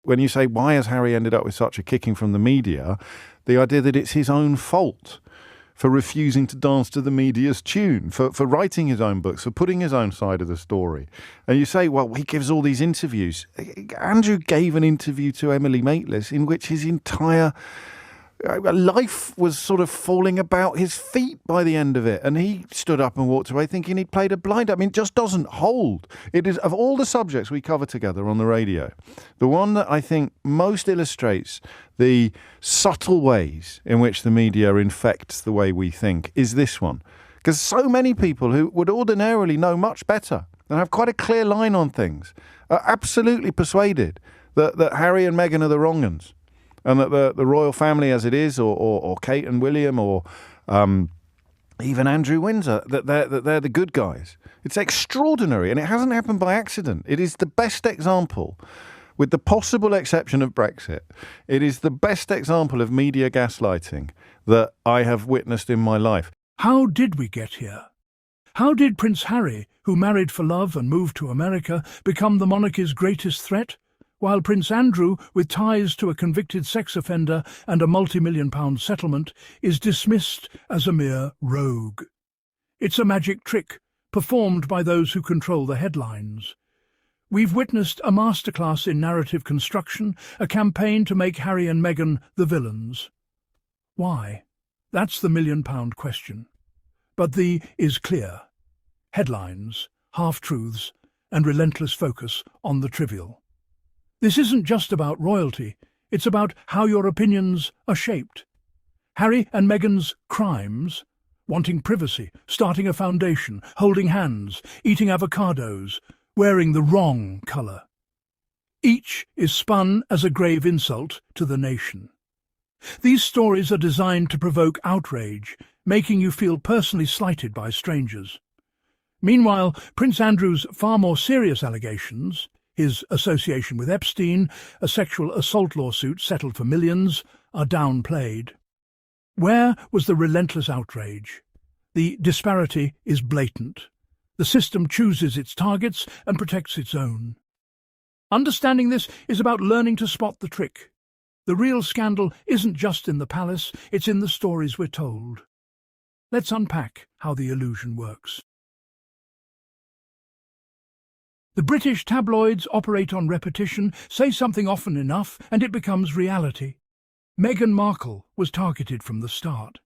when you say, why has Harry ended up with such a kicking from the media, the idea that it's his own fault for refusing to dance to the media's tune, for writing his own books, for putting his own side of the story. And you say, well, he gives all these interviews. Andrew gave an interview to Emily Maitlis in which his entire life was sort of falling about his feet by the end of it. And he stood up and walked away thinking he'd played a blind. I mean, it just doesn't hold. It is, of all the subjects we cover together on the radio, the one that I think most illustrates the subtle ways in which the media infects the way we think is this one. Because so many people who would ordinarily know much better and have quite a clear line on things are absolutely persuaded that Harry and Meghan are the wrong uns. And that the royal family as it is, or Kate and William, or even Andrew Windsor, that they're the good guys. It's extraordinary, and it hasn't happened by accident. It is the best example, with the possible exception of Brexit, it is the best example of media gaslighting that I have witnessed in my life. How did we get here? How did Prince Harry, who married for love and moved to America, become the monarchy's greatest threat? While Prince Andrew, with ties to a convicted sex offender and a multi-million-pound settlement, is dismissed as a mere rogue. It's a magic trick, performed by those who control the headlines. We've witnessed a masterclass in narrative construction, a campaign to make Harry and Meghan the villains. Why? That's the million-pound question. But the is clear. Headlines, half-truths, and relentless focus on the trivial. This isn't just about royalty, it's about how your opinions are shaped. Harry and Meghan's crimes, wanting privacy, starting a foundation, holding hands, eating avocados, wearing the wrong colour. Each is spun as a grave insult to the nation. These stories are designed to provoke outrage, making you feel personally slighted by strangers. Meanwhile, Prince Andrew's far more serious allegations, his association with Epstein, a sexual assault lawsuit settled for millions, are downplayed. Where was the relentless outrage? The disparity is blatant. The system chooses its targets and protects its own. Understanding this is about learning to spot the trick. The real scandal isn't just in the palace, it's in the stories we're told. Let's unpack how the illusion works. The British tabloids operate on repetition, say something often enough, and it becomes reality. Meghan Markle was targeted from the start.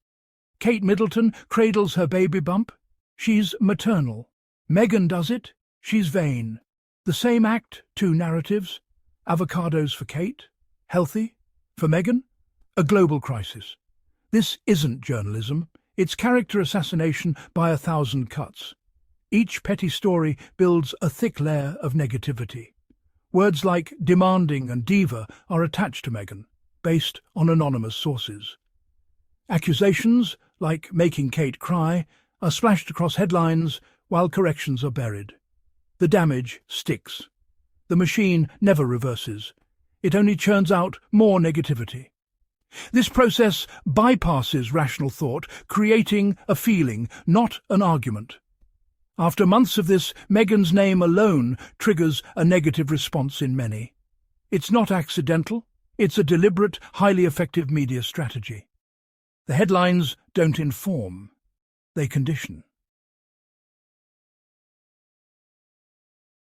Kate Middleton cradles her baby bump. She's maternal. Meghan does it. She's vain. The same act, two narratives. Avocados for Kate. Healthy. For Meghan. A global crisis. This isn't journalism. It's character assassination by 1,000 cuts. Each petty story builds a thick layer of negativity. Words like demanding and diva are attached to Meghan, based on anonymous sources. Accusations, like making Kate cry, are splashed across headlines while corrections are buried. The damage sticks. The machine never reverses. It only churns out more negativity. This process bypasses rational thought, creating a feeling, not an argument. After months of this, Meghan's name alone triggers a negative response in many. It's not accidental, it's a deliberate, highly effective media strategy. The headlines don't inform, they condition.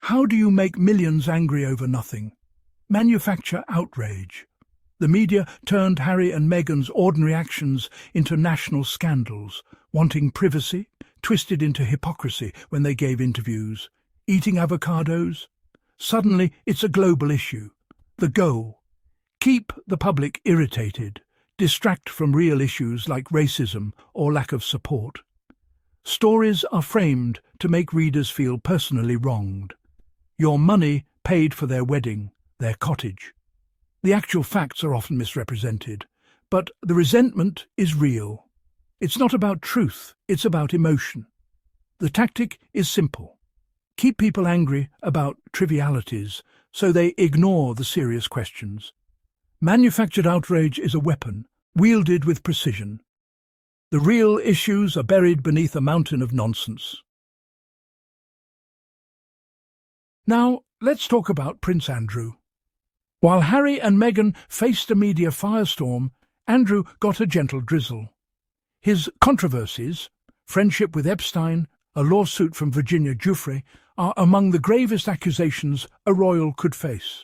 How do you make millions angry over nothing? Manufacture outrage. The media turned Harry and Meghan's ordinary actions into national scandals, wanting privacy, twisted into hypocrisy when they gave interviews, eating avocados. Suddenly, it's a global issue. The goal: keep the public irritated, distract from real issues like racism or lack of support. Stories are framed to make readers feel personally wronged. Your money paid for their wedding, their cottage. The actual facts are often misrepresented, but the resentment is real. It's not about truth, it's about emotion. The tactic is simple. Keep people angry about trivialities so they ignore the serious questions. Manufactured outrage is a weapon, wielded with precision. The real issues are buried beneath a mountain of nonsense. Now, let's talk about Prince Andrew. While Harry and Meghan faced a media firestorm, Andrew got a gentle drizzle. His controversies, friendship with Epstein, a lawsuit from Virginia Giuffre, are among the gravest accusations a royal could face.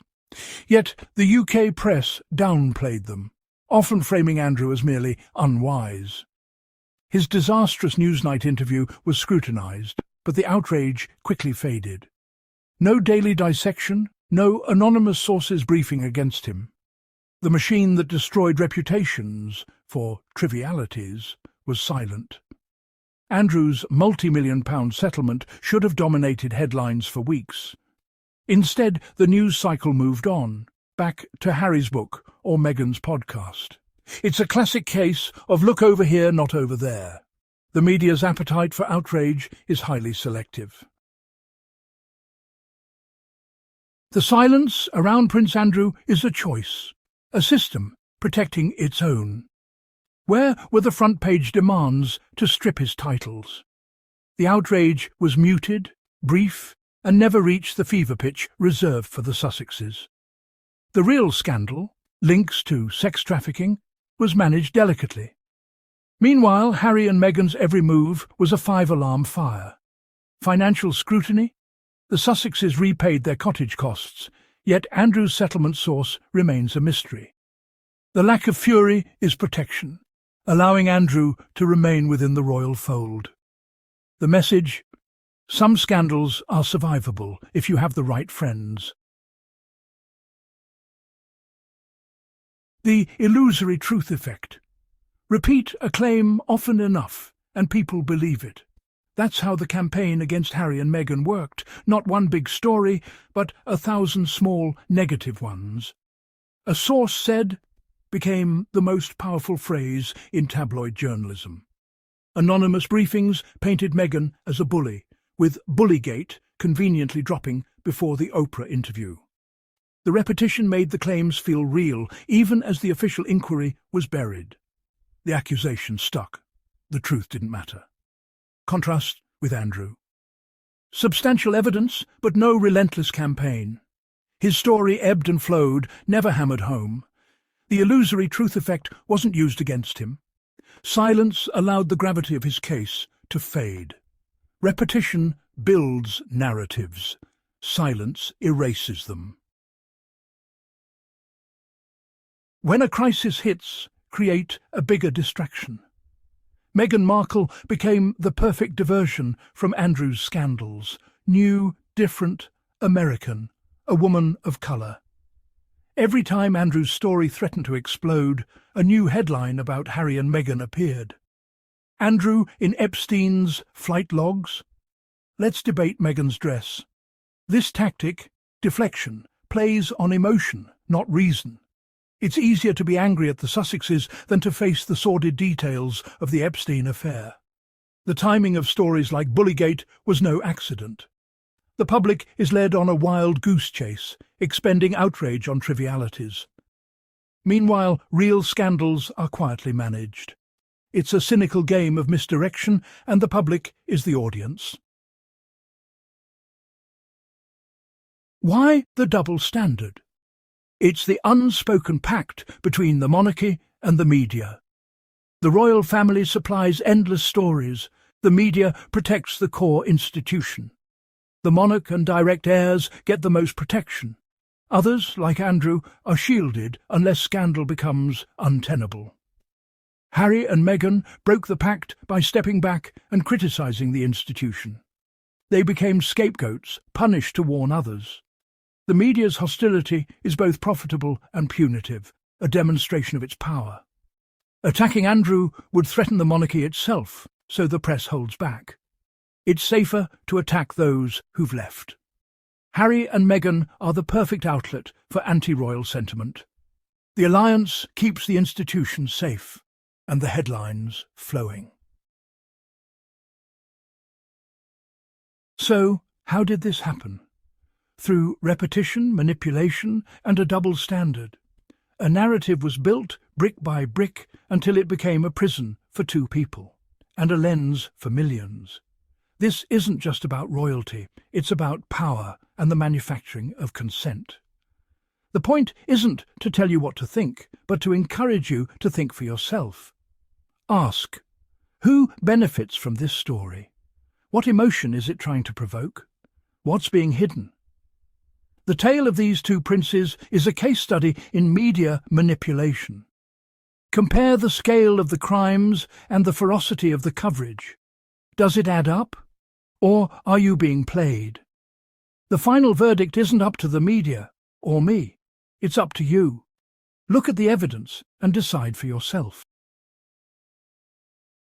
Yet the UK press downplayed them, often framing Andrew as merely unwise. His disastrous Newsnight interview was scrutinised, but the outrage quickly faded. No daily dissection, no anonymous sources briefing against him. The machine that destroyed reputations for trivialities was silent. Andrew's multi-million-pound settlement should have dominated headlines for weeks. Instead, the news cycle moved on, back to Harry's book or Meghan's podcast. It's a classic case of look over here, not over there. The media's appetite for outrage is highly selective. The silence around Prince Andrew is a choice, a system protecting its own. Where were the front-page demands to strip his titles? The outrage was muted, brief, and never reached the fever pitch reserved for the Sussexes. The real scandal, links to sex trafficking, was managed delicately. Meanwhile, Harry and Meghan's every move was a 5-alarm fire. Financial scrutiny? The Sussexes repaid their cottage costs, yet Andrew's settlement source remains a mystery. The lack of fury is protection, allowing Andrew to remain within the royal fold. The message: some scandals are survivable if you have the right friends. The illusory truth effect. Repeat a claim often enough, and people believe it. That's how the campaign against Harry and Meghan worked. Not one big story, but 1,000 small negative ones. A source said became the most powerful phrase in tabloid journalism. Anonymous briefings painted Meghan as a bully, with Bullygate conveniently dropping before the Oprah interview. The repetition made the claims feel real, even as the official inquiry was buried. The accusation stuck. The truth didn't matter. Contrast with Andrew. Substantial evidence, but no relentless campaign. His story ebbed and flowed, never hammered home. The illusory truth effect wasn't used against him. Silence allowed the gravity of his case to fade. Repetition builds narratives. Silence erases them. When a crisis hits, create a bigger distraction. Meghan Markle became the perfect diversion from Andrew's scandals. New, different, American, a woman of colour. Every time Andrew's story threatened to explode, a new headline about Harry and Meghan appeared. Andrew in Epstein's flight logs? Let's debate Meghan's dress. This tactic, deflection, plays on emotion, not reason. It's easier to be angry at the Sussexes than to face the sordid details of the Epstein affair. The timing of stories like Bullygate was no accident. The public is led on a wild goose chase, expending outrage on trivialities. Meanwhile, real scandals are quietly managed. It's a cynical game of misdirection, and the public is the audience. Why the double standard? It's the unspoken pact between the monarchy and the media. The royal family supplies endless stories. The media protects the core institution. The monarch and direct heirs get the most protection. Others, like Andrew, are shielded unless scandal becomes untenable. Harry and Meghan broke the pact by stepping back and criticising the institution. They became scapegoats, punished to warn others. The media's hostility is both profitable and punitive, a demonstration of its power. Attacking Andrew would threaten the monarchy itself, so the press holds back. It's safer to attack those who've left. Harry and Meghan are the perfect outlet for anti-royal sentiment. The alliance keeps the institution safe, and the headlines flowing. So, how did this happen? Through repetition, manipulation, and a double standard. A narrative was built, brick by brick, until it became a prison for two people, and a lens for millions. This isn't just about royalty, it's about power and the manufacturing of consent. The point isn't to tell you what to think, but to encourage you to think for yourself. Ask, who benefits from this story? What emotion is it trying to provoke? What's being hidden? The tale of these two princes is a case study in media manipulation. Compare the scale of the crimes and the ferocity of the coverage. Does it add up? Or are you being played? The final verdict isn't up to the media or me. It's up to you. Look at the evidence and decide for yourself.